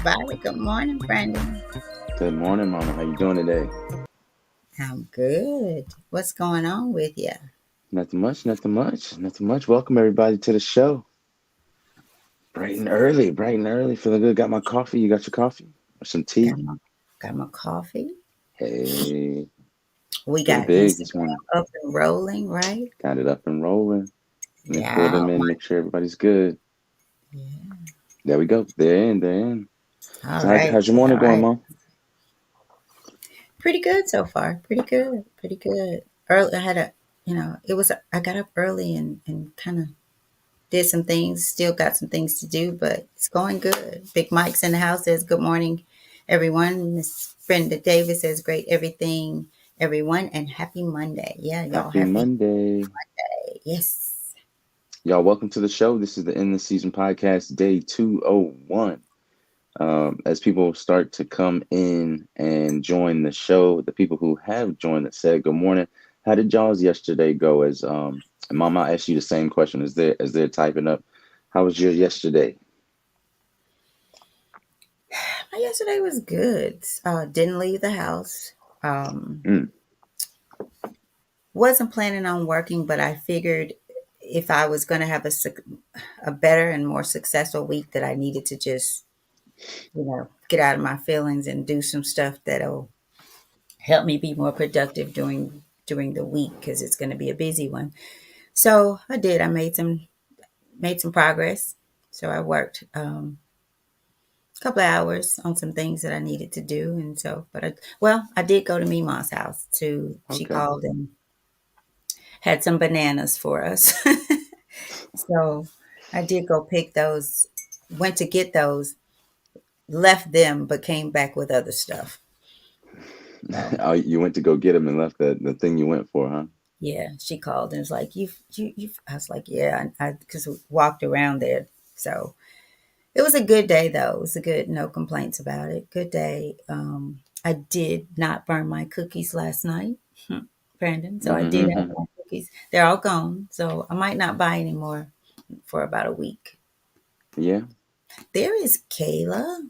everybody. Good morning, Brandon. Good morning, Mama. How you doing today? I'm good. What's going on with you? Nothing much, nothing much, nothing much. Welcome everybody to the show. Bright and early. Feeling good. Got my coffee. You got your coffee? Or some tea? Got my, got my coffee. Hey, We getting got big this Instagram morning. up and rolling, right? Got it up and rolling. Let me pull Yeah. them in, make sure everybody's good. Yeah. There we go. They're in, they're in. All So right. how's your morning All going, right. Mom? Pretty good so far. Pretty good. Pretty good. Early, I had a, I got up early and kind of did some things. Still got some things to do, but it's going good. Big Mike's in the house says, "Good morning, everyone." Miss Brenda Davis says, "Great everything, everyone, and happy Monday." Yeah, y'all, Happy happy Monday. Monday. Yes. Y'all, welcome to the show. This is the End of the Season podcast, day 201. As people start to come in and join the show, the people who have joined that said good morning. How did y'all's yesterday go? As Mama asked you the same question as they're typing up. How was your yesterday? My yesterday was good. Didn't leave the house. Um, Mm, wasn't planning on working, but I figured if I was going to have a better and more successful week, that I needed to just, get out of my feelings and do some stuff that'll help me be more productive during the week because it's going to be a busy one. So I did. I made some progress. So I worked a couple of hours on some things that I needed to do, and so. I did go to Mima's house too. She okay. called and had some bananas for us. So I did go pick those. Went to get those, left them, but came back with other stuff. So Oh, you went to go get him and left the thing you went for, huh? yeah, she called and was like, you." I was like, yeah, I because we walked around there. So it was a good day, though. It was a good, no complaints about it. Good day. I did not burn my cookies last night, Brandon. So I did have Mm-hmm. my cookies. They're all gone. So I might not buy any more for about a week. Yeah. There is Kayla.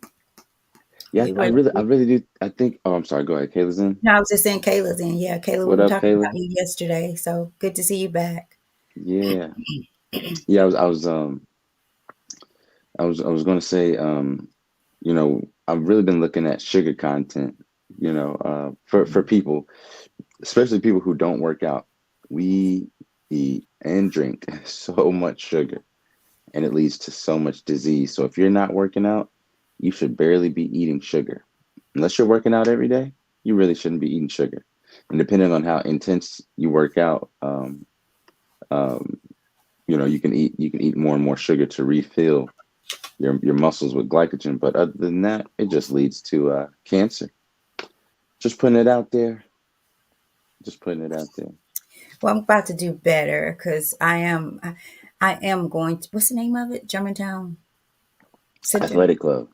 Yeah, We I were, really I really do. I think, oh, I'm sorry. Go ahead. Kayla's in. no, I was just saying Kayla's in. Yeah, Kayla, we What were up, talking Kayla? about you yesterday. So good to see you back. Yeah. Yeah, I was gonna say, I've really been looking at sugar content, for people, especially people who don't work out. We eat and drink so much sugar, and it leads to so much disease. So if you're not working out, you should barely be eating sugar. Unless you're working out every day, you really shouldn't be eating sugar. And depending on how intense you work out, um, you can eat more and more sugar to refill your muscles with glycogen. But other than that, it just leads to cancer. Just putting it out there. Just putting it out there. Well, I'm about to do better because I am going to. What's the name of it? Germantown Center. Athletic club.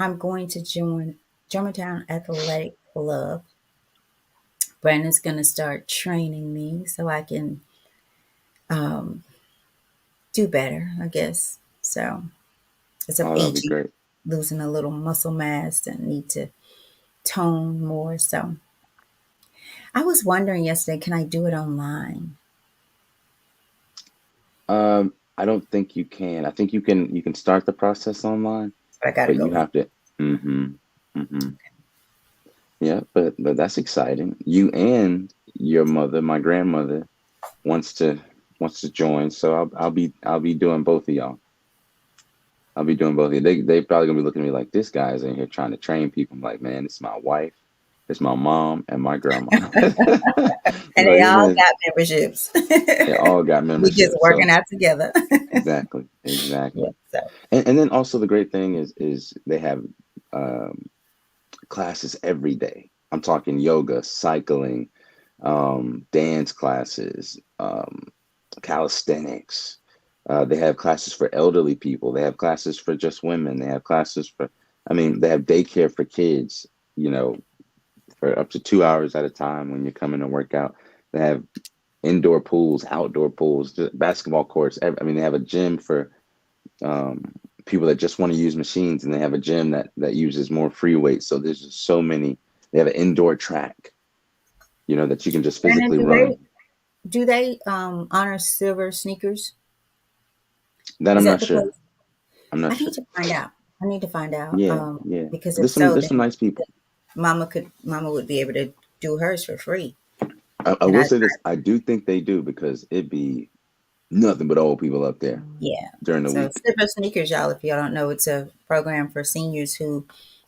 I'm going to join Germantown Athletic Club. Brandon's going to start training me so I can um, do better, I guess. So, as I'm Oh, that'll be aging, great. losing a little muscle mass and need to tone more. So, I was wondering yesterday, can I do it online? I don't think you can. I think you can start the process online, But I got to but go you in. have to. Mm-hmm. Mm-hmm. Yeah, but that's exciting. You and your mother, my grandmother, wants to wants to join. So I'll be doing both of y'all. I'll be doing both of you. They probably gonna be looking at me like this guy's in here trying to train people. I'm like, man, it's my wife, it's my mom, and my grandma. And Like they this all man, got memberships. they all got We just memberships. working So out together. exactly, Yeah. exactly. So And then also the great thing is they have um, classes every day. I'm talking yoga, cycling, dance classes, calisthenics. They have classes for elderly people. They have classes for just women. They have classes for, I mean, they have daycare for kids, you know, for up to 2 hours at a time when you're coming to work out. They have indoor pools, outdoor pools, basketball courts. I mean, they have a gym um, people that just want to use machines, and they have a gym that uses more free weight. So there's just so many. They have an indoor track, that you can just Brandon, physically run. do they honor silver sneakers? That Is I'm that not the sure. place? I'm not I sure. need to find out. I need to find out. Yeah, yeah. Because if There's so, some then nice people. Mama would be able to do hers for free. I And will say this. I do think they do because it'd be nothing but old people up there yeah. during the So week. Silver Sneakers, y'all, if y'all don't know, it's a program for seniors who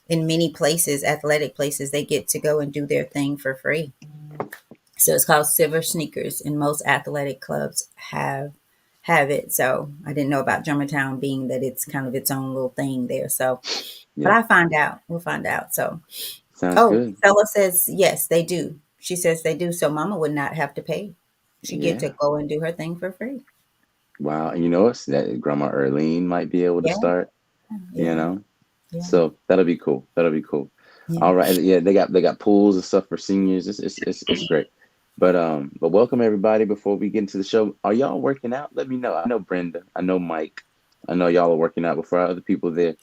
in many places, athletic places, they get to go and do their thing for free. So it's called Silver Sneakers, and most athletic clubs have it. So I didn't know about Germantown being that it's kind of its own little thing there. So, but Yeah, I find out. We'll find out. So, sounds oh, good. Stella says yes, they do. She says they do. So Mama would not have to pay. She get to Yeah. go and do her thing for free. Wow. And it's that Grandma Erlene might be able to Yeah, start. You yeah, know. yeah, So that'll be cool. That'll be cool. yeah. All right. Yeah, they got pools and stuff for seniors. It's great. But welcome everybody. Before we get into the show, are y'all working out? Let me know. I know Brenda. I know Mike. I know y'all are working out before other people there.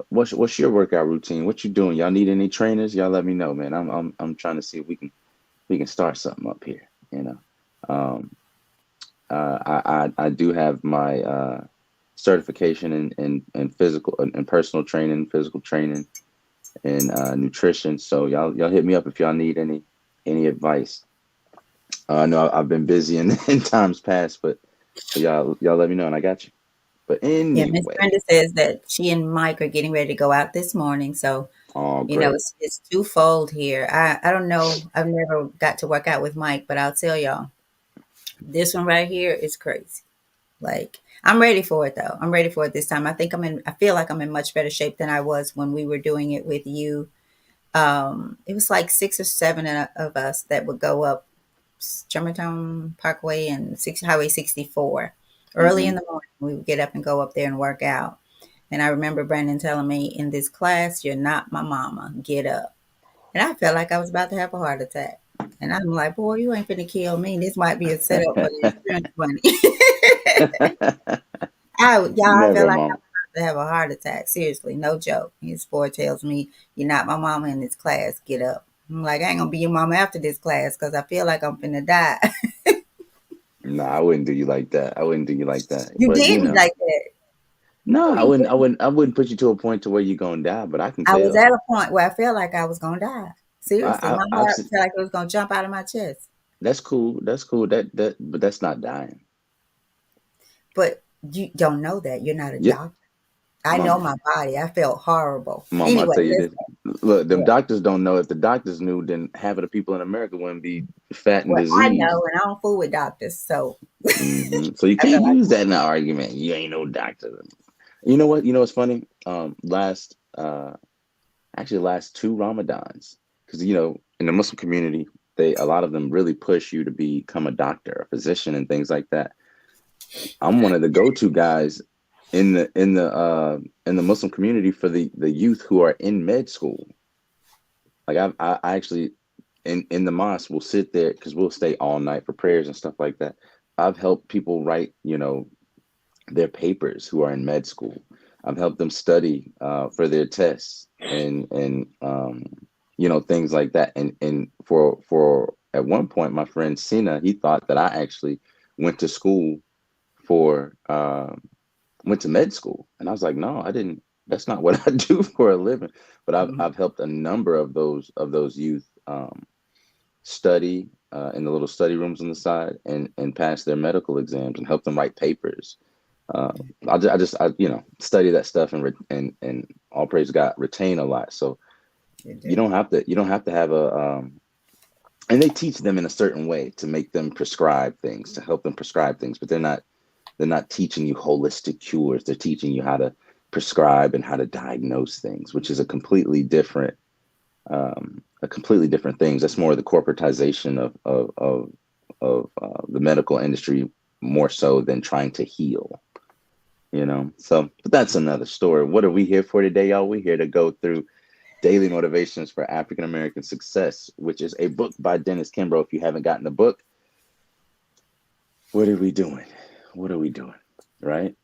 What's your workout routine? What you doing? Y'all need any trainers? Y'all let me know, man. I'm trying to see if we can start something up here. Um, I do have my certification in physical and personal training, physical training, and nutrition. So y'all hit me up if y'all need any advice. I know I've been busy in, in times past, but y'all let me know and I got you. But Yeah, Miss anyway, Brenda says that she and Mike are getting ready to go out this morning. So, all great. it's twofold here. I don't know. I've never got to work out with Mike, but I'll tell y'all, this one right here is crazy. Like, I'm ready for it though. I'm ready for it this time. I feel like I'm in much better shape than I was when we were doing it with you. It was like six or seven of us that would go up Germantown Parkway and Highway 64. Early in Hmm. the morning, we would get up and go up there and work out. And I remember Brandon telling me, in this class, you're not my mama. Get up. And I felt like I was about to have a heart attack. And I'm like, boy, you ain't finna kill me. This might be a setup for the insurance money. I felt Never, like I mom. was about to have a heart attack. Seriously, no joke. His boy tells me, you're not my mama in this class. Get up. I'm like, I ain't gonna be your mama after this class because I feel like I'm finna die. No, I wouldn't do you like that. I wouldn't do you like that. You But did me like that. no, No, I you wouldn't. I didn't. wouldn't. I wouldn't put you to a point to where you're gonna die. But I can I was tell. at a point where I felt like I was gonna die. Seriously, my I've heart seen. felt like it was gonna jump out of my chest. That's cool. That's cool. But that's not dying. But you don't know that. You're not a Yeah, doctor. I know mama. my body. I felt horrible. Mama, I'll Anyway, tell you this. listen. Look, them Yeah. doctors don't know. If the doctors knew, then half of the people in America wouldn't be fat and Well, I diseased. know, and I don't fool with doctors, so So you I feel can't like use that in an argument. You ain't no doctor. You know what? You know what's funny? Last two Ramadans, because in the Muslim community, a lot of them really push you to become a doctor, a physician, and things like that. I'm one of the go-to guys in the Muslim community for the youth who are in med school. Like I actually in the mosque will sit there because we'll stay all night for prayers and stuff like that. I've helped people write, their papers who are in med school. I've helped them study for their tests and things like that. And for at one point, my friend Sina, he thought that I actually went to school for went to med school, and I was like, no, I didn't. That's not what I do for a living. But I've helped a number of those youth study in the little study rooms on the side and pass their medical exams and help them write papers. Uh, I study that stuff and all praise God, retain a lot. So you you do. don't have to you don't have to have and they teach them in a certain way to make them prescribe things, to help them prescribe things, but they're not teaching you holistic cures. They're teaching you how to prescribe and how to diagnose things, which is a completely different thing. That's more the corporatization of the medical industry, more so than trying to heal. So, but that's another story. What are we here for today, y'all? We're here to go through Daily Motivations for African American Success, which is a book by Dennis Kimbro. If you haven't gotten the book, what are we doing? What are we doing? Right?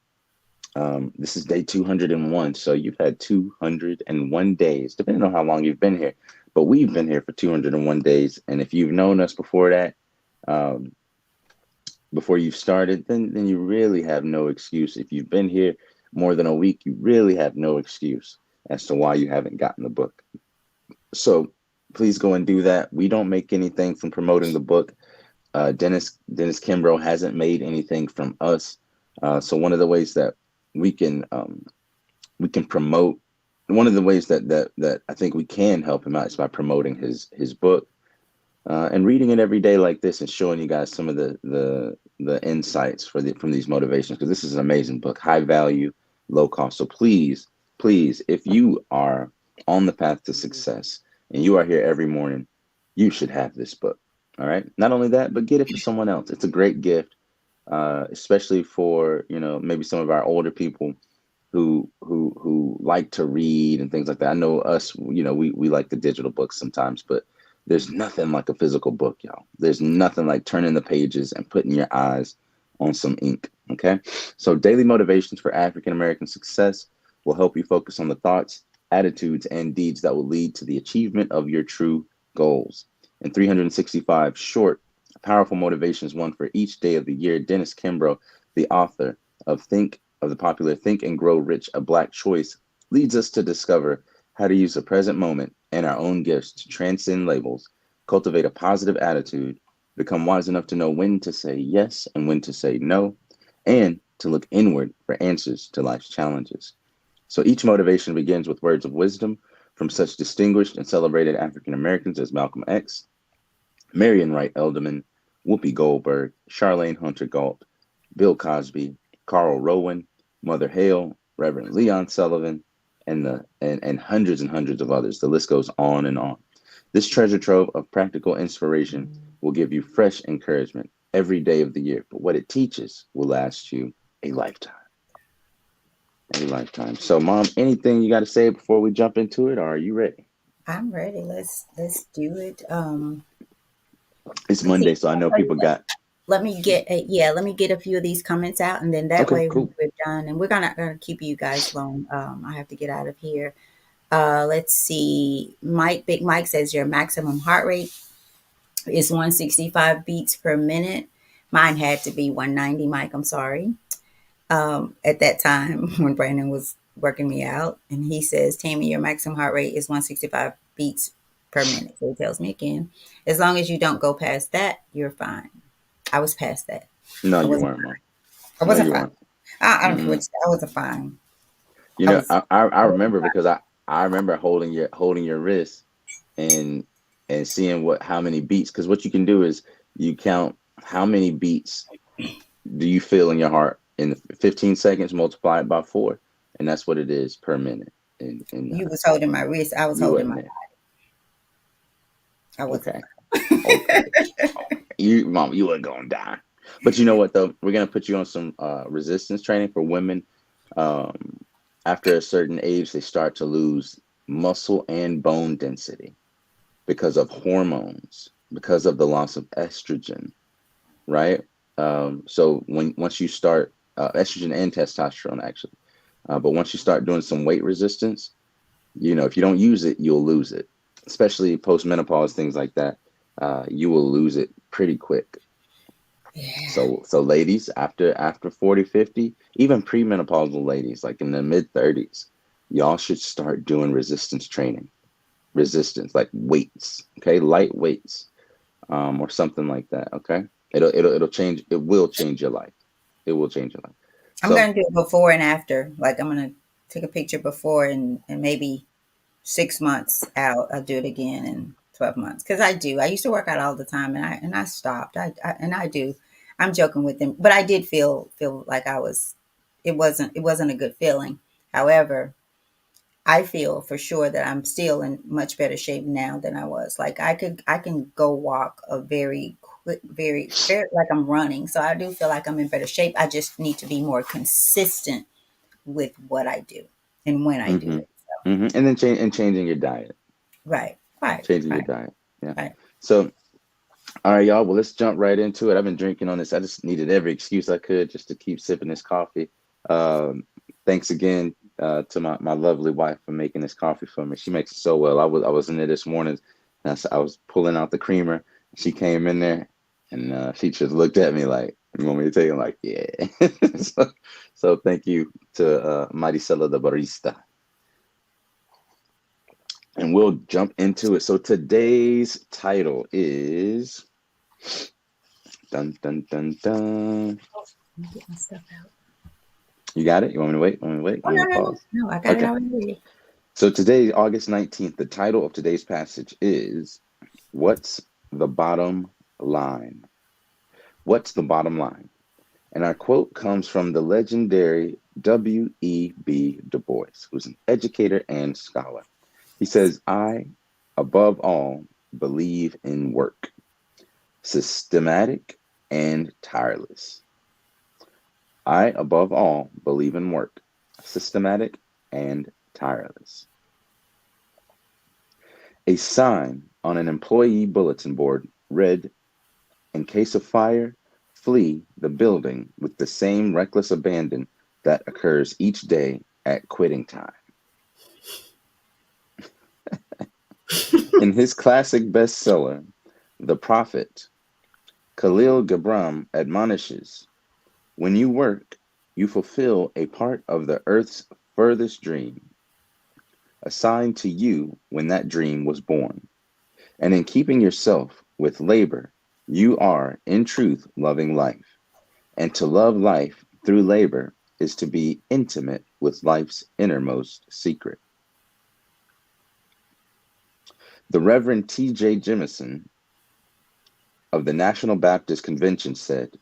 This is day 201. So you've had 201 days, depending on how long you've been here. But we've been here for 201 days. And if you've known us before that, um, before you've started, then you really have no excuse. If you've been here more than a week, you really have no excuse as to why you haven't gotten the book. So please go and do that. We don't make anything from promoting the book. Dennis Kimbro hasn't made anything from us. So one of the ways that we can we can promote one of the ways that I think we can help him out is by promoting his book and reading it every day like this and showing you guys some of the insights from these motivations, because this is an amazing book, high value, low cost. So please, if you are on the path to success and you are here every morning, you should have this book. All right. Not only that, but get it for someone else. It's a great gift, especially for maybe some of our older people who like to read and things like that. I know us, we like the digital books sometimes, but there's nothing like a physical book, y'all. There's nothing like turning the pages and putting your eyes on some ink. Okay. So daily motivations for African American success will help you focus on the thoughts, attitudes, and deeds that will lead to the achievement of your true goals. In 365 short, powerful motivations, one for each day of the year, Dennis Kimbro, the author of the popular Think and Grow Rich, a Black Choice, leads us to discover how to use the present moment and our own gifts to transcend labels, cultivate a positive attitude, become wise enough to know when to say yes and when to say no, and to look inward for answers to life's challenges. So each motivation begins with words of wisdom from such distinguished and celebrated African Americans as Malcolm X, Marion Wright Elderman, Whoopi Goldberg, Charlene Hunter Galt, Bill Cosby, Carl Rowan, Mother Hale, Reverend Leon Sullivan, and hundreds and hundreds of others. The list goes on and on. This treasure trove of practical inspiration will give you fresh encouragement every day of the year, but what it teaches will last you a lifetime. A lifetime. So, Mom, anything you got to say before we jump into it, or are you ready? I'm ready. Let's do it. It's Let's see. Monday, so I I'll know tell you people what. got. Let me get yeah. Let me get a few of these comments out, and then that Okay, way when cool. we're done, and we're gonna keep you guys long. I have to get out of here. Let's see. Big Mike says your maximum heart rate is 165 beats per minute. Mine had to be 190, Mike. I'm sorry. At that time when Brandon was working me out, and he says, Tammy, your maximum heart rate is 165 beats per minute. So he tells me again, as long as you don't go past that, you're fine. I was past that. No, I you wasn't. weren't, Mom. I No, wasn't you fine. weren't. I don't care what you Mm-mm. say. I wasn't fine. You I know, was. I I wasn't remember fine. because I remember holding your wrist and seeing what how many beats, because what you can do is you count how many beats do you feel in your heart in 15 seconds, multiply it by four, and that's what it is per minute. And You was holding my wrist. I was you holding wasn't my. there. I wasn't Okay, fine. okay. You, Mom, you ain't gonna die. But you know what though? We're gonna put you on some resistance training for women. Um, After a certain age, they start to lose muscle and bone density because of hormones, because of the loss of estrogen, right? So once you start estrogen and testosterone actually, but once you start doing some weight resistance, if you don't use it, you'll lose it, especially post menopause, things like that. You will lose it pretty quick. Yeah. So ladies, after 40, 50, even premenopausal ladies, like in the mid 30s, y'all should start doing resistance training. Resistance, like weights, okay? Light weights, or something like that, okay? It'll change, it will change your life. It will change your life. I'm So, gonna do it before and after. Like I'm gonna take a picture before and maybe 6 months out. I'll do it again in 12 months because I do. I used to work out all the time and I stopped. I do. I'm joking with them, but I did feel like I was. It wasn't a good feeling. However, I feel for sure that I'm still in much better shape now than I was. Like I can go walk a very quick, very like I'm running. So I do feel like I'm in better shape. I just need to be more consistent with what I do and when I do mm-hmm, it. and then changing your diet, Right, right, changing your right, diet. Yeah. right. So, all right, y'all. Well, let's jump right into it. I've been drinking on this. I just needed every excuse I could just to keep sipping this coffee. Um, Thanks again to my lovely wife for making this coffee for me. She makes it so well. I was in there this morning. And I was pulling out the creamer. She came in there and she just looked at me like, "You want me to take it?" I'm like, yeah. so, so thank you to Maricela the barista, and we'll jump into it. So today's title is dun dun dun dun. Let me get my stuff out. You got it? You want me to wait? Want me to wait? Oh Want me no, to no, no, pause? no! I got it Okay. already ready. So today, August 19th, the title of today's passage is What's the Bottom Line? What's the bottom line? And our quote comes from the legendary W.E.B. Du Bois, who's an educator and scholar. He says, I, above all, believe in work, systematic and tireless. I, above all, believe in work, systematic and tireless. A sign on an employee bulletin board read, in case of fire, flee the building with the same reckless abandon that occurs each day at quitting time. In his classic bestseller, The Prophet, Khalil Gibran admonishes, when you work, you fulfill a part of the earth's furthest dream, assigned to you when that dream was born. And in keeping yourself with labor, you are, in truth, loving life. And to love life through labor is to be intimate with life's innermost secret. The Reverend T.J. Jemison of the National Baptist Convention said,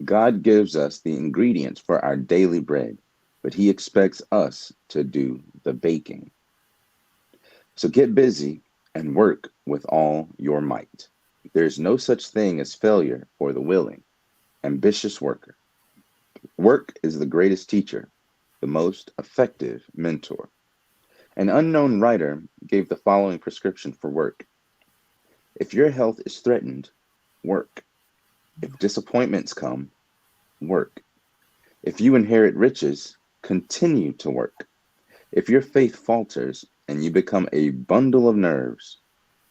God gives us the ingredients for our daily bread, but he expects us to do the baking. So get busy and work with all your might. There is no such thing as failure for the willing, ambitious worker. Work is the greatest teacher, the most effective mentor. An unknown writer gave the following prescription for work. If your health is threatened, work. If disappointments come, work. If you inherit riches, continue to work. If your faith falters and you become a bundle of nerves,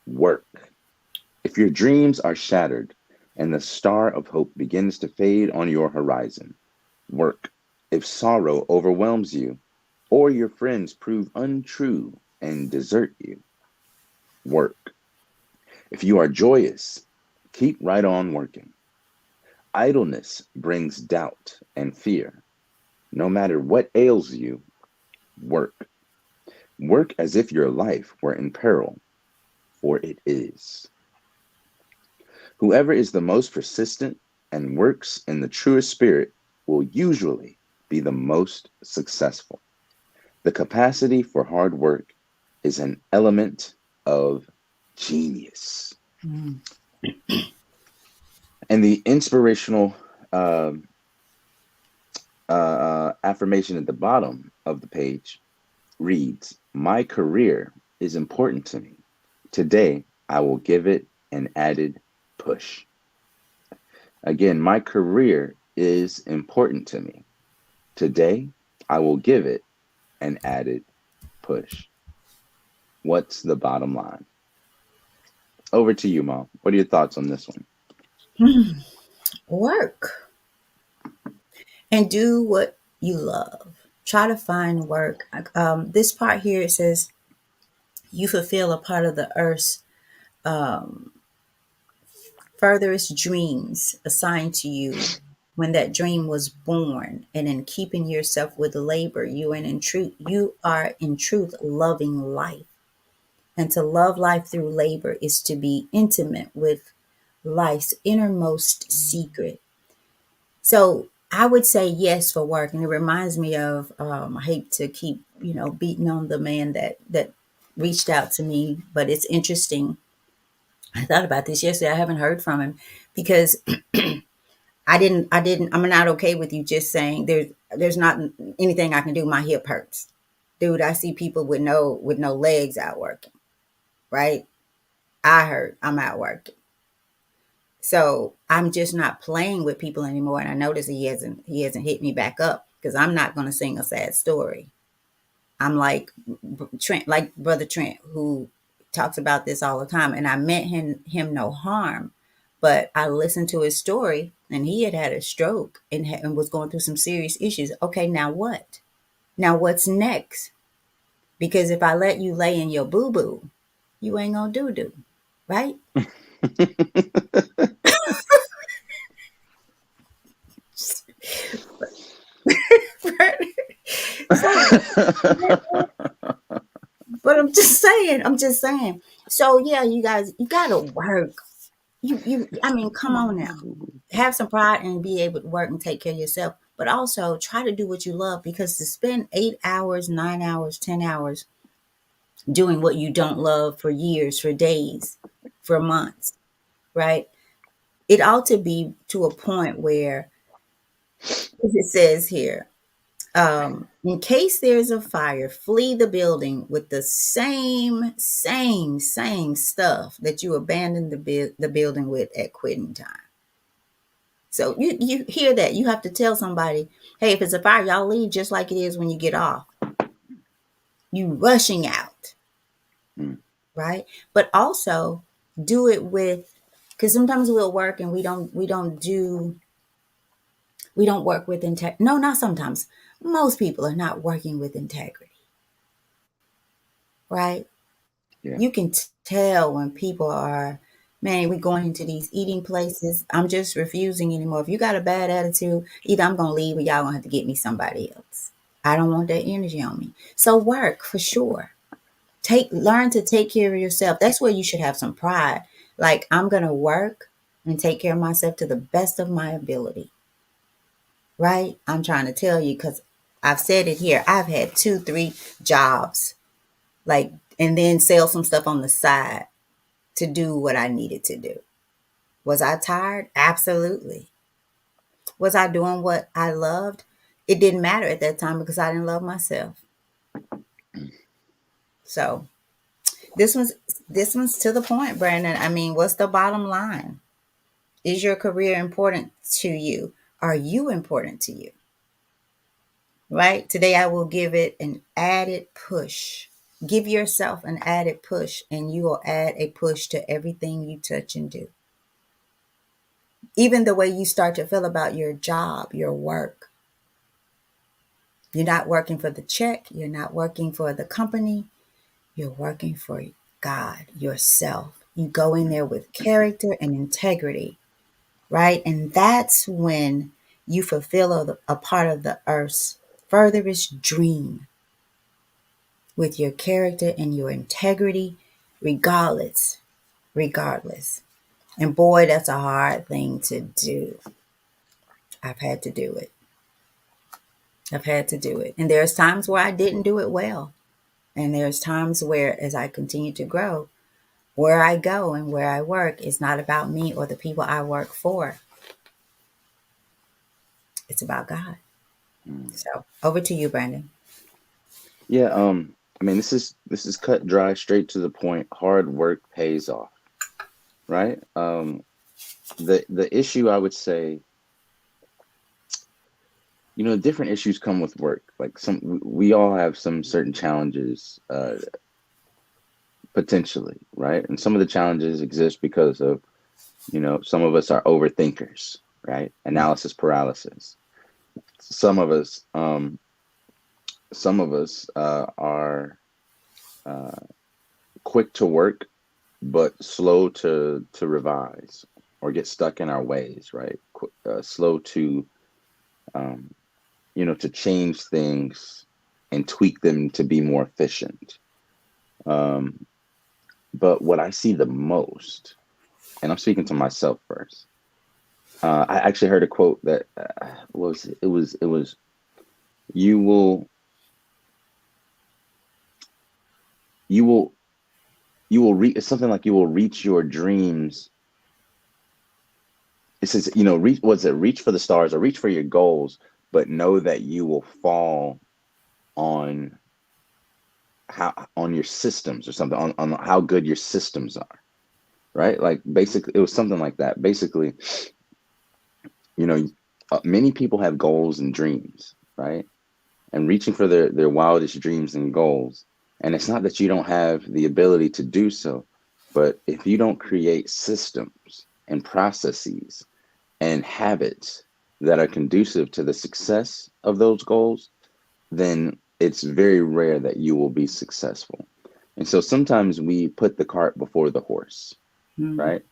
work. If your dreams are shattered and the star of hope begins to fade on your horizon, work. If sorrow overwhelms you, or your friends prove untrue and desert you, work. If you are joyous, keep right on working. Idleness brings doubt and fear. No matter what ails you, work. Work as if your life were in peril, for it is. Whoever is the most persistent and works in the truest spirit will usually be the most successful. The capacity for hard work is an element of genius. Mm. And the inspirational uh, affirmation at the bottom of the page reads, my career is important to me. Today, I will give it an added push. Again, my career is important to me. Today, I will give it an added push. What's the bottom line? Over to you, Mom. What are your thoughts on this one? Work and do what you love. Try to find work. This part here it says you fulfill a part of the earth's um, furthest dreams assigned to you when that dream was born, and in keeping yourself with labor, you are in truth loving life. And to love life through labor is to be intimate with life's innermost secret. So I would say yes for work, and it reminds me of I hate to keep beating on the man that reached out to me, but it's interesting. I thought about this yesterday. I haven't heard from him because I'm not okay with you just saying there's not anything I can do. My hip hurts, dude. I see people with no legs out working, right? I hurt. I'm out working. So I'm just not playing with people anymore. And I notice he hasn't hit me back up. because I'm not going to sing a sad story. I'm like Trent, like Brother Trent, who talks about this all the time. And I meant him no harm, but I listened to his story, and he had had a stroke and was going through some serious issues. Okay, now what? Now what's next? Because if I let you lay in your boo boo, you ain't gonna do, right? So, but I'm just saying. So yeah, you guys, you gotta work. I mean, come on now. Have some pride and be able to work and take care of yourself. But also try to do what you love, because to spend 8 hours, 9 hours, 10 hours doing what you don't love for years, for days, for months, right? It ought to be to a point where, as it says here, in case there's a fire, flee the building with the same stuff that you abandoned the building with at quitting time. So you hear that. You have to tell somebody, hey, if it's a fire, y'all leave just like it is when you get off. You rushing out, Mm, right? But also do it with, because sometimes we'll work and we don't work with integrity. No, not sometimes. Most people are not working with integrity, right? yeah. You can tell when people are, man, we're going into these eating places. I'm just refusing anymore. If you got a bad attitude, either I'm going to leave or y'all going to have to get me somebody else. I don't want that energy on me. So work for sure. Learn to take care of yourself. That's where you should have some pride. Like, I'm going to work and take care of myself to the best of my ability, right? I'm trying to tell you, because I've said it here. I've had 2, 3 jobs, like, and then sell some stuff on the side to do what I needed to do. Was I tired? Absolutely. Was I doing what I loved? It didn't matter at that time because I didn't love myself. So this one's this one's to the point, Brandon. I mean, what's the bottom line? Is your career important to you? Are you important to you? Right? Today I will give it an added push. Give yourself an added push, and you will add a push to everything you touch and do. Even the way you start to feel about your job, your work. You're not working for the check, you're not working for the company, you're working for God, yourself. You go in there with character and integrity, right? And that's when you fulfill a part of the earth's furthest dream with your character and your integrity, regardless, regardless. And boy, that's a hard thing to do. I've had to do it. I've had to do it. And there's times where I didn't do it well. And there's times where, as I continue to grow, where I go and where I work is not about me or the people I work for. It's about God. mm. So over to you, Brandon. Yeah, I mean, this is cut dry, straight to the point. Hard work pays off, right? The issue, I would say, different issues come with work. Like, we all have some certain challenges, potentially, right? And some of the challenges exist because of, some of us are overthinkers, right? Analysis paralysis. Some of us, are uh, quick to work, but slow to revise or get stuck in our ways, right? Slow to, um, to change things and tweak them to be more efficient. Um, but what I see the most, and I'm speaking to myself first. I actually heard a quote that, was it was you will you will you will reach, it's something like, you will reach your dreams. It says, reach, what's it, reach for the stars or reach for your goals, but know that you will fall on on your systems, or something, on how good your systems are, right? Like, basically it was something like that. Basically, you know many people have goals and dreams, right? And reaching for their wildest dreams and goals. And it's not that you don't have the ability to do so, but if you don't create systems and processes and habits that are conducive to the success of those goals, then it's very rare that you will be successful. And so sometimes we put the cart before the horse, Mm-hmm. right?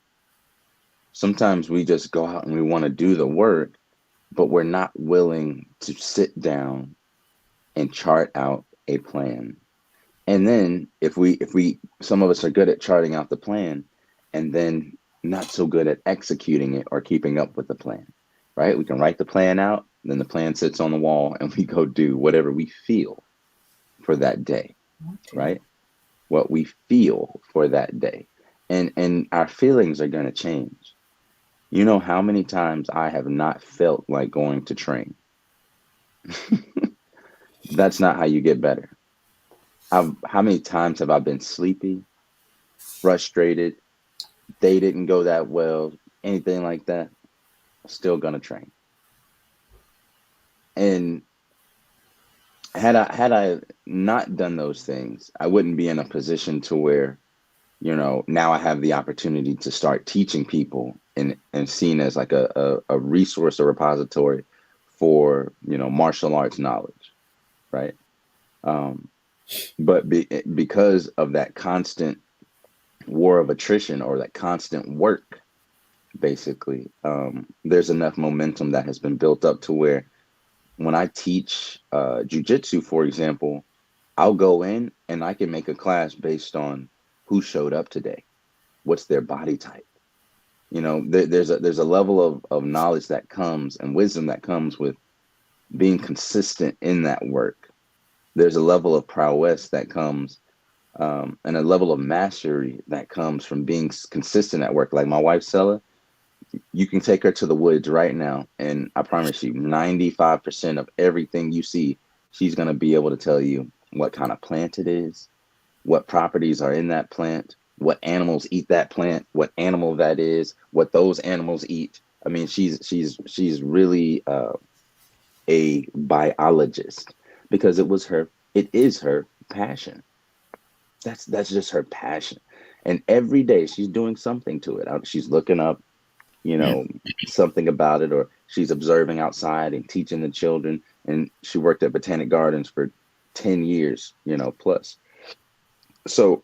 Sometimes we just go out and we want to do the work, but we're not willing to sit down and chart out a plan. And then if we some of us are good at charting out the plan and then not so good at executing it or keeping up with the plan. Right? We can write the plan out, then the plan sits on the wall and we go do whatever we feel for that day, Okay. right? What we feel for that day. And our feelings are going to change. You know how many times I have not felt like going to train? That's not how you get better. How many times have I been sleepy, frustrated, day didn't go that well, anything like that? Still gonna train. And had I not done those things, I wouldn't be in a position to where, now I have the opportunity to start teaching people and seen as like a resource or repository for, martial arts knowledge, right? Um, but because of that constant war of attrition or that constant work, basically, there's enough momentum that has been built up to where when I teach jujitsu, for example, I'll go in and I can make a class based on who showed up today, what's their body type. There's a level of knowledge that comes and wisdom that comes with being consistent in that work. There's a level of prowess that comes and a level of mastery that comes from being consistent at work. Like my wife, Sella, you can take her to the woods right now, and I promise you, 95% of everything you see, she's going to be able to tell you what kind of plant it is, what properties are in that plant, what animals eat that plant, what animal that is, what those animals eat. I mean, she's really a biologist because it is her passion. That's just her passion, and every day she's doing something to it. She's looking up, you know, something about it, or she's observing outside and teaching the children. And she worked at Botanic Gardens for 10 years, plus. So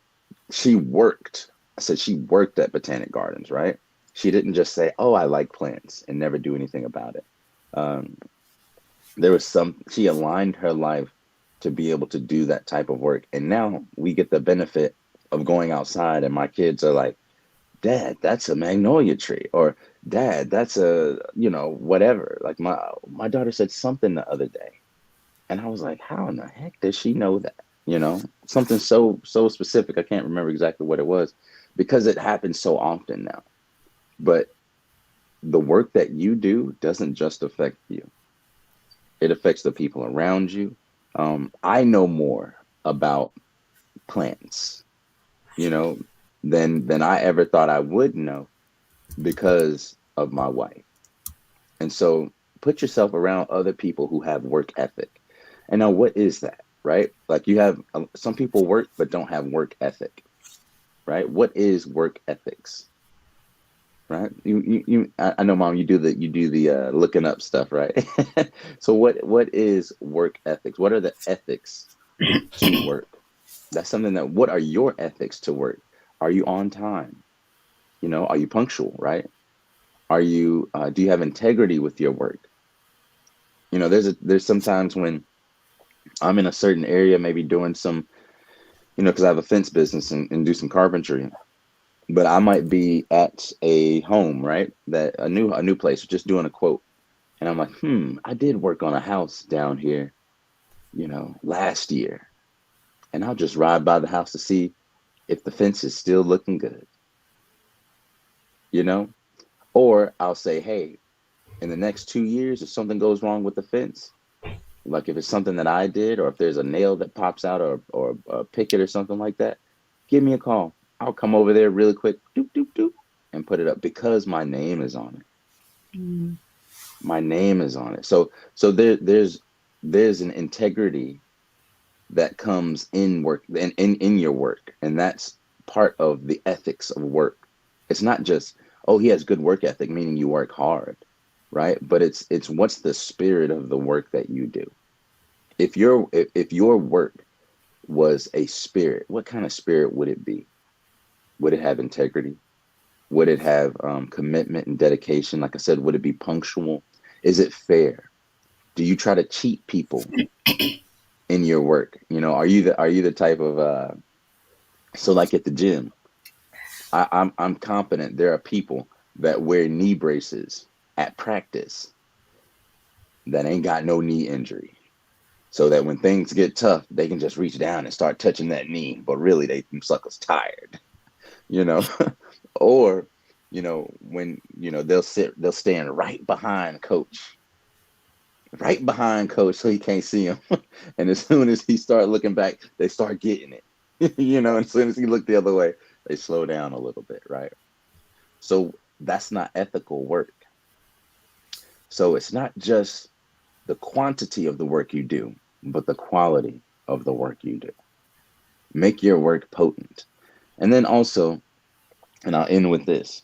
she worked. I said she worked at Botanic Gardens, right? She didn't just say, "Oh, I like plants," and never do anything about it. Um, she aligned her life to be able to do that type of work. And now we get the benefit of going outside, and my kids are like, Dad, that's a magnolia tree, or Dad, that's a, whatever. Like my daughter said something the other day, and I was like, how in the heck does she know that? Something so specific. I can't remember exactly what it was because it happens so often now. But the work that you do doesn't just affect you; it affects the people around you. I know more about plants, you know, than I ever thought I would know because of my wife. And so put yourself around other people who have work ethic. And now, what is that, right? Like you have some people work but don't have work ethic, right? What is work ethics, right? I know, Mom, you do the looking up stuff, right? So what is work ethics? What are the ethics to work? That's something that. What are your ethics to work? Are you on time? Are you punctual, right? Are you do you have integrity with your work? There's sometimes when I'm in a certain area, maybe doing some, because I have a fence business and do some carpentry, but I might be at a home, right? That a new place, just doing a quote. And I'm like, I did work on a house down here, last year. And I'll just ride by the house to see if the fence is still looking good, you know? Or I'll say, hey, in the next 2 years, if something goes wrong with the fence, like if it's something that I did, or if there's a nail that pops out, or a picket or something like that, give me a call. I'll come over there really quick, doop doop doop, and put it up because my name is on it. Mm. My name is on it. So there's there's an integrity that comes in work, in your work, and that's part of the ethics of work. It's not just, oh, he has good work ethic, meaning you work hard, right? But it's what's the spirit of the work that you do. If your work was a spirit, what kind of spirit would it be? Would it have integrity? Would it have commitment and dedication? Like I said, would it be punctual? Is it fair? Do you try to cheat people in your work? Are you the type of so like at the gym, I'm confident there are people that wear knee braces at practice that ain't got no knee injury. So that when things get tough, they can just reach down and start touching that knee. But really them suckers tired, you know? Or, when, they'll stand right behind coach so he can't see him. And as soon as he start looking back, they start getting it. And as soon as he look the other way, they slow down a little bit, right? So that's not ethical work. So it's not just the quantity of the work you do, but the quality of the work you do. Make your work potent. And then also, and I'll end with this,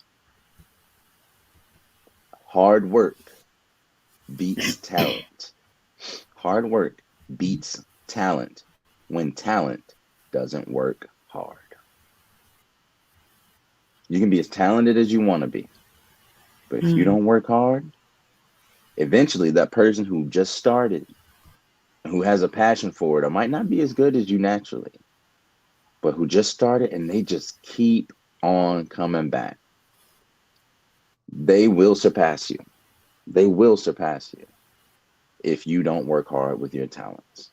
hard work beats talent. Hard work beats talent when talent doesn't work hard. You can be as talented as you want to be, but if you Mm. don't work hard, eventually that person who just started, who has a passion for it, or might not be as good as you naturally, but who just started and they just keep on coming back, they will surpass you. They will surpass you if you don't work hard with your talents.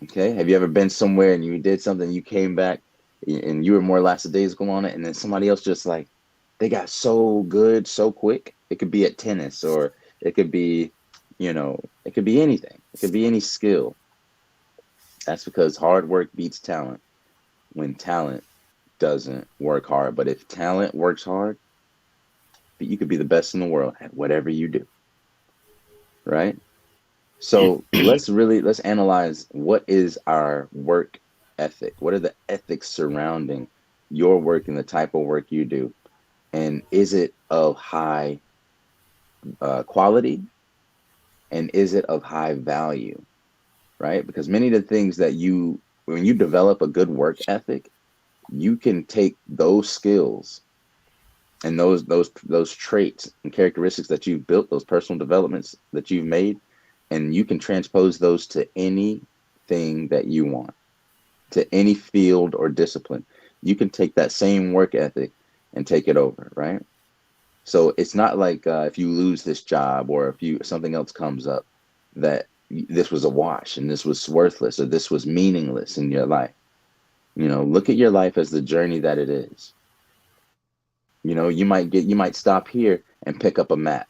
Okay. Have you ever been somewhere and you did something, you came back and you were more lackadaisical on it, and then somebody else just like, they got so good so quick? It could be at tennis, or it could be, it could be anything. It could be any skill. That's because hard work beats talent when talent doesn't work hard. But if talent works hard, you could be the best in the world at whatever you do, right? So let's analyze, what is our work ethic? What are the ethics surrounding your work and the type of work you do? And is it of high quality? And is it of high value? Right? Because many of the things that when you develop a good work ethic, you can take those skills and those traits and characteristics that you've built, those personal developments that you've made, and you can transpose those to anything that you want, to any field or discipline. You can take that same work ethic and take it over, right? So it's not like if you lose this job, or if you something else comes up, that this was a wash and this was worthless or this was meaningless in your life. Look at your life as the journey that it is. You might stop here and pick up a map,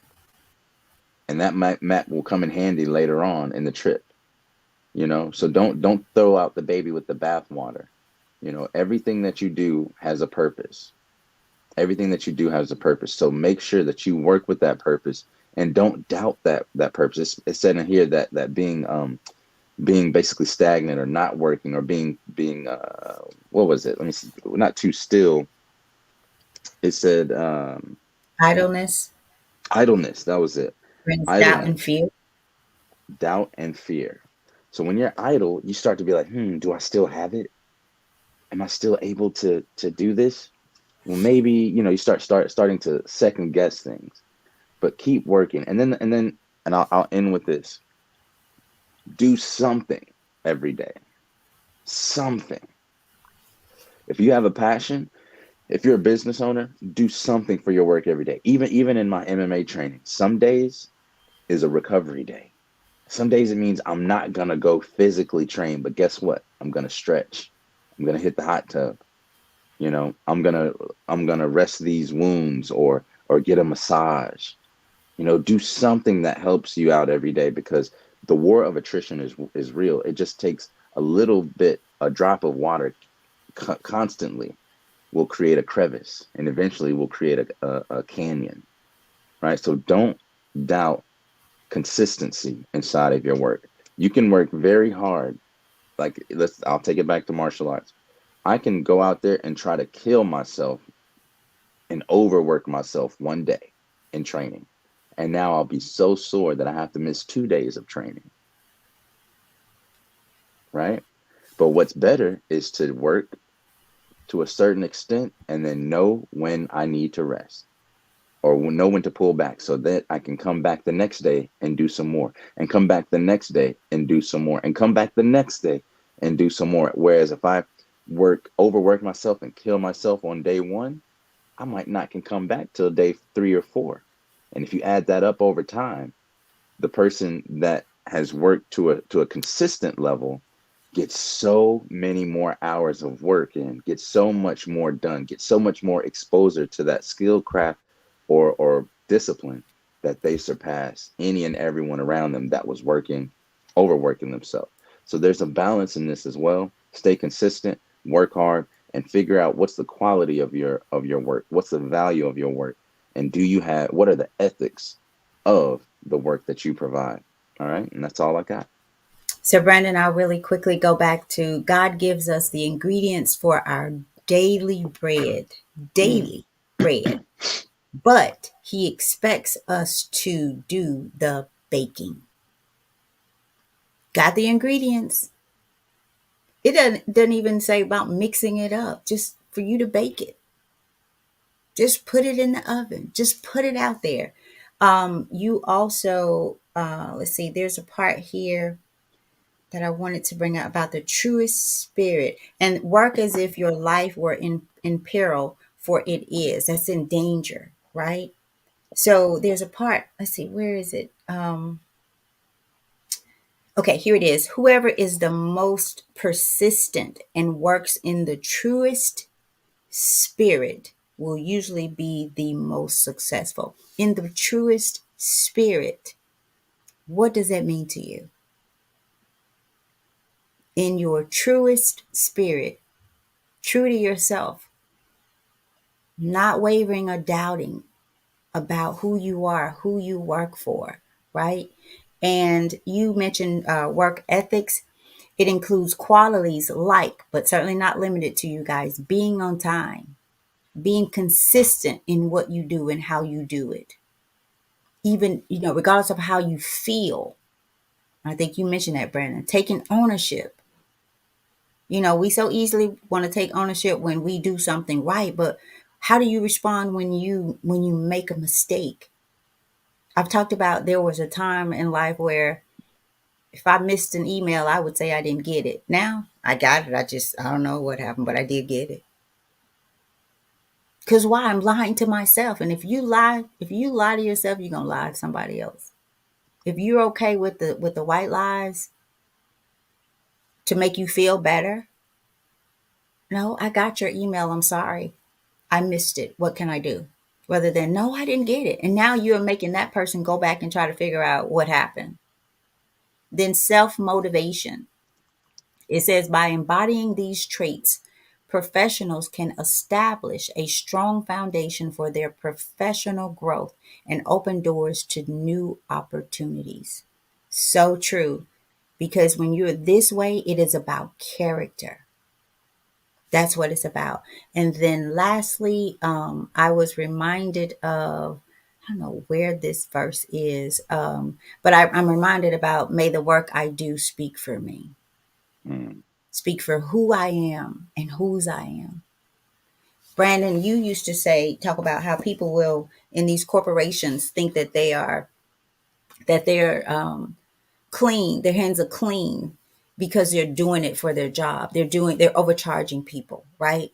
and that map will come in handy later on in the trip. So don't throw out the baby with the bathwater. Everything that you do has a purpose. Everything that you do has a purpose. So make sure that you work with that purpose, and don't doubt that purpose. It's said in here that being basically stagnant or not working, or being what was it? Let me see. Not too still. It said Idleness idleness. That was it. brings doubt and Idleness, fear. doubt, and fear. So when you're idle, you start to be like, do I still have it? Am I still able to do this? Well, maybe, you starting to second guess things. But keep working. And I'll end with this. Do something every day. Something. If you have a passion, if you're a business owner, do something for your work every day. Even in my MMA training, some days is a recovery day. Some days it means I'm not gonna go physically train, but guess what? I'm gonna stretch. I'm gonna hit the hot tub. I'm gonna rest these wounds, or get a massage. Do something that helps you out every day, because the war of attrition is real. It just takes a little bit, a drop of water constantly will create a crevice, and eventually will create a canyon, right? So don't doubt consistency inside of your work. You can work very hard. Like I'll take it back to martial arts. I can go out there and try to kill myself and overwork myself one day in training. And now I'll be so sore that I have to miss 2 days of training, right? But what's better is to work to a certain extent and then know when I need to rest or know when to pull back so that I can come back the next day and do some more and come back the next day and do some more and come back the next day and do some more. Whereas if I overwork myself and kill myself on day one, I might not can come back till day 3 or 4. And if you add that up over time, the person that has worked to a consistent level gets so many more hours of work in, gets so much more done, gets so much more exposure to that skill craft or discipline that they surpass any and everyone around them that was overworking themselves. So there's a balance in this as well. Stay consistent, work hard, and figure out what's the quality of your work, what's the value of your work, and what are the ethics of the work that you provide. All right, and that's all I got. So, Brandon, I'll really quickly go back to God gives us the ingredients for our daily bread, Mm. daily bread, but He expects us to do the baking. Got the ingredients. It doesn't even say about mixing it up, just for you to bake it. Just put it in the oven, just put it out there. You also, let's see, there's a part here that I wanted to bring out about the truest spirit and work as if your life were in peril, for it is. That's in danger, right? So there's a part, let's see, where is it? Okay, here it is. Whoever is the most persistent and works in the truest spirit will usually be the most successful. In the truest spirit, what does that mean to you? In your truest spirit, true to yourself, not wavering or doubting about who you are, who you work for, right? And you mentioned work ethics. It includes qualities like, but certainly not limited to, you guys, being on time, being consistent in what you do and how you do it. Even, regardless of how you feel. I think you mentioned that, Brandon, taking ownership. We so easily want to take ownership when we do something right, but how do you respond when you make a mistake? I've talked about there was a time in life where if I missed an email, I would say I didn't get it. Now I got it. I don't know what happened, but I did get it. Cause why? I'm lying to myself. And if you lie to yourself, you're gonna lie to somebody else. If you're okay with the white lies to make you feel better, no, I got your email. I'm sorry. I missed it. What can I do? Rather than, no, I didn't get it. And now you're making that person go back and try to figure out what happened. Then self motivation. It says by embodying these traits, professionals can establish a strong foundation for their professional growth and open doors to new opportunities. So true. Because when you're this way, it is about character. That's what it's about. And then lastly, I was reminded of, I don't know where this verse is, but I'm reminded about, may the work I do speak for me, Mm. speak for who I am and whose I am. Brandon, you used to talk about how people will in these corporations think that they're clean, their hands are clean because they're doing it for their job. They're overcharging people, right?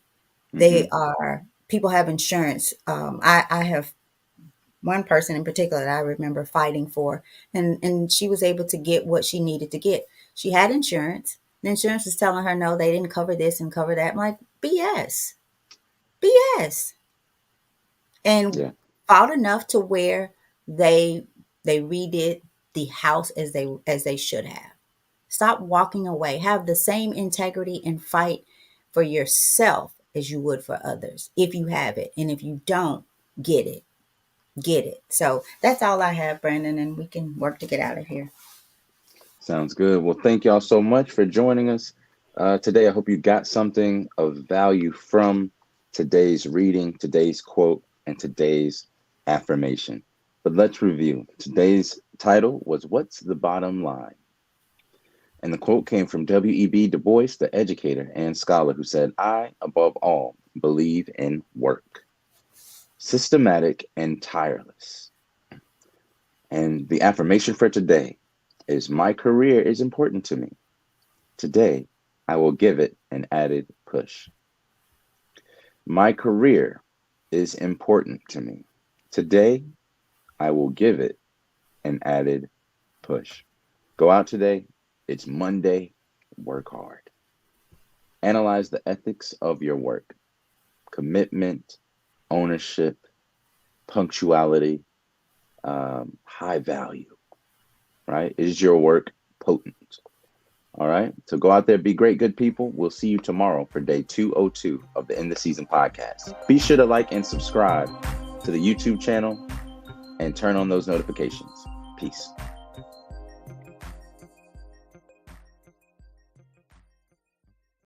Hmm. People have insurance. I have one person in particular that I remember fighting for, and she was able to get what she needed to get. She had insurance. The insurance was telling her, no, they didn't cover this and cover that. I'm like, BS, BS. And Yeah. fought enough to where they they redid the house as they should have. Stop walking away. Have the same integrity and fight for yourself as you would for others if you have it. And if you don't, get it. get it. So that's all I have, Brandon, and we can work to get out of here. Sounds good. Well, thank y'all so much for joining us today. I hope you got something of value from today's reading, today's quote, and today's affirmation. But let's review. Today's title was What's the Bottom Line? And the quote came from W.E.B. Du Bois, the educator and scholar, who said, I, above all, believe in work, systematic and tireless. And the affirmation for today is my career is important to me. Today, I will give it an added push. My career is important to me. Today, I will give it an added push. Go out today. It's Monday. Work hard. Analyze the ethics of your work: commitment, ownership, punctuality, high value, right? Is your work potent? All right. So go out there, be great, good people. We'll see you tomorrow for day 202 of the End the Season podcast. Be sure to like and subscribe to the YouTube channel and turn on those notifications. Peace.